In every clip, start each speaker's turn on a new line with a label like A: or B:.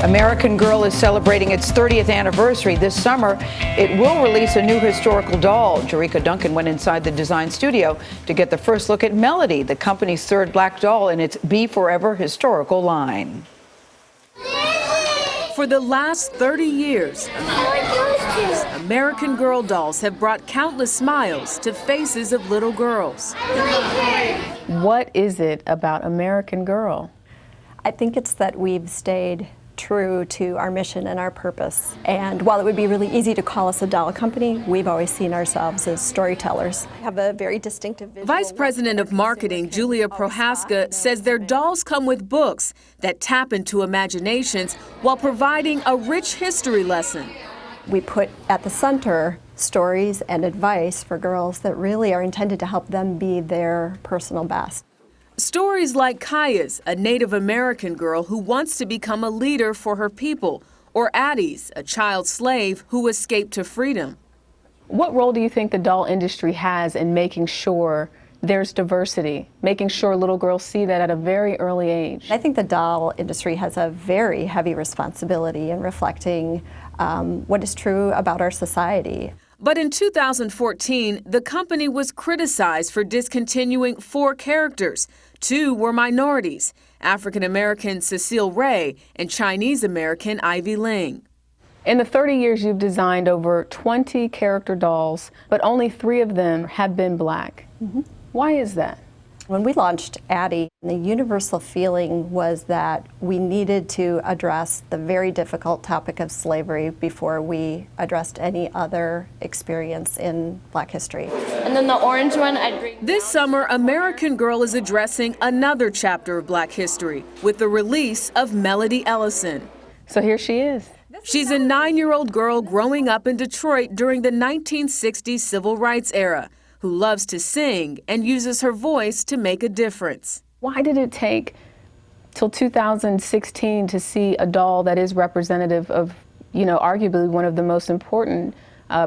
A: American Girl is celebrating its 30th anniversary this summer. It will release a new historical doll. Jericka Duncan went inside the design studio to get the first look at Melody, the company's third black doll in its Be Forever historical line.
B: For the last 30 years, American Girl dolls have brought countless smiles to faces of little girls.
C: What is it about American Girl?
D: I think it's that we've stayed true to our mission and our purpose. And while it would be really easy to call us a doll company, we've always seen ourselves as storytellers. We have a very distinctive visual.
B: Vice President of Marketing Julia Prohaska says their dolls come with books that tap into imaginations while providing a rich history lesson.
D: We put at the center stories and advice for girls that really are intended to help them be their personal best.
B: Stories like Kaya's, a Native American girl who wants to become a leader for her people, or Addie's, a child slave who escaped to freedom.
C: What role do you think the doll industry has in making sure there's diversity, making sure little girls see that at a very early age?
D: I think the doll industry has a very heavy responsibility in reflecting what is true about our society.
B: But in 2014, the company was criticized for discontinuing 4 characters. 2 were minorities, African-American Cecile Ray and Chinese-American Ivy Ling.
C: In the 30 years, you've designed over 20 character dolls, but only 3 of them have been black. Why is that?
D: When we launched Addie, the universal feeling was that we needed to address the very difficult topic of slavery before we addressed any other experience in Black history.
E: And then the orange one, I'd bring.
B: This summer, American Girl is addressing another chapter of Black history with the release of Melody Ellison.
C: So here she is.
B: She's a 9-year-old girl growing up in Detroit during the 1960s civil rights era, who loves to sing and uses her voice to make a difference.
C: Why did it take till 2016 to see a doll that is representative of, arguably one of the most important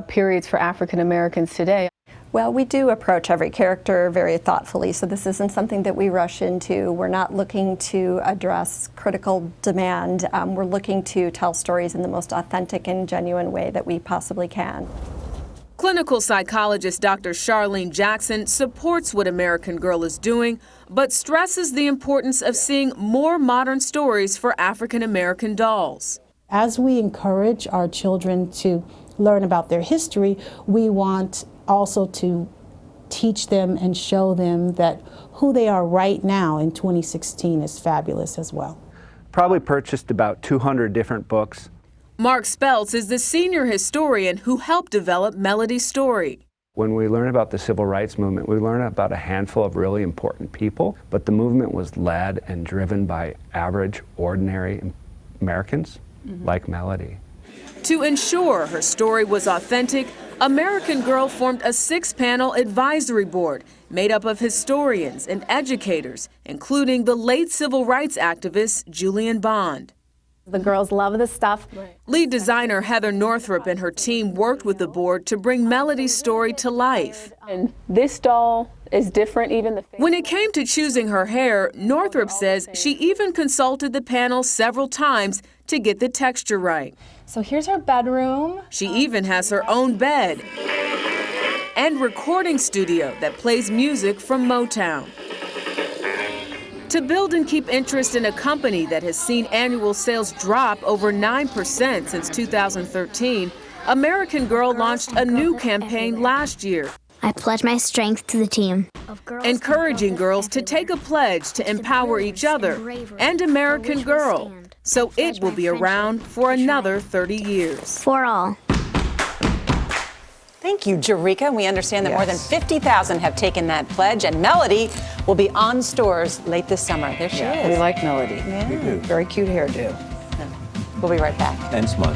C: periods for African Americans today?
D: Well, we do approach every character very thoughtfully, so this isn't something that we rush into. We're not looking to address critical demand. We're looking to tell stories in the most authentic and genuine way that we possibly can.
B: Clinical psychologist Dr. Charlene Jackson supports what American Girl is doing, but stresses the importance of seeing more modern stories for African American dolls.
F: As we encourage our children to learn about their history, we want also to teach them and show them that who they are right now in 2016 is fabulous as well.
G: Probably purchased about 200 different books.
B: Mark Speltz is the senior historian who helped develop Melody's story.
G: When we learn about the civil rights movement, we learn about a handful of really important people, but the movement was led and driven by average, ordinary Americans like Melody.
B: To ensure her story was authentic, American Girl formed a 6-panel advisory board made up of historians and educators, including the late civil rights activist Julian Bond.
H: The girls love this stuff.
B: Lead designer Heather Northrup and her team worked with the board to bring Melody's story to life.
C: And this doll is different, even
B: when it came to choosing her hair, Northrup says she even consulted the panel several times to get the texture right.
H: So here's her bedroom.
B: She even has her own bed and recording studio that plays music from Motown. To build and keep interest in a company that has seen annual sales drop over 9% since 2013, American Girl launched a new campaign last year.
E: I pledge my strength to the team.
B: Encouraging girls to take a pledge to empower each other and American Girl, so it will be around for another 30 years.
E: For all.
I: Thank you, Jericka. We understand that more than 50,000 have taken that pledge, and Melody will be on stores late this summer. There she is.
A: We like Melody.
I: Yeah.
A: Very cute hairdo.
I: We'll be right back.
J: And smile.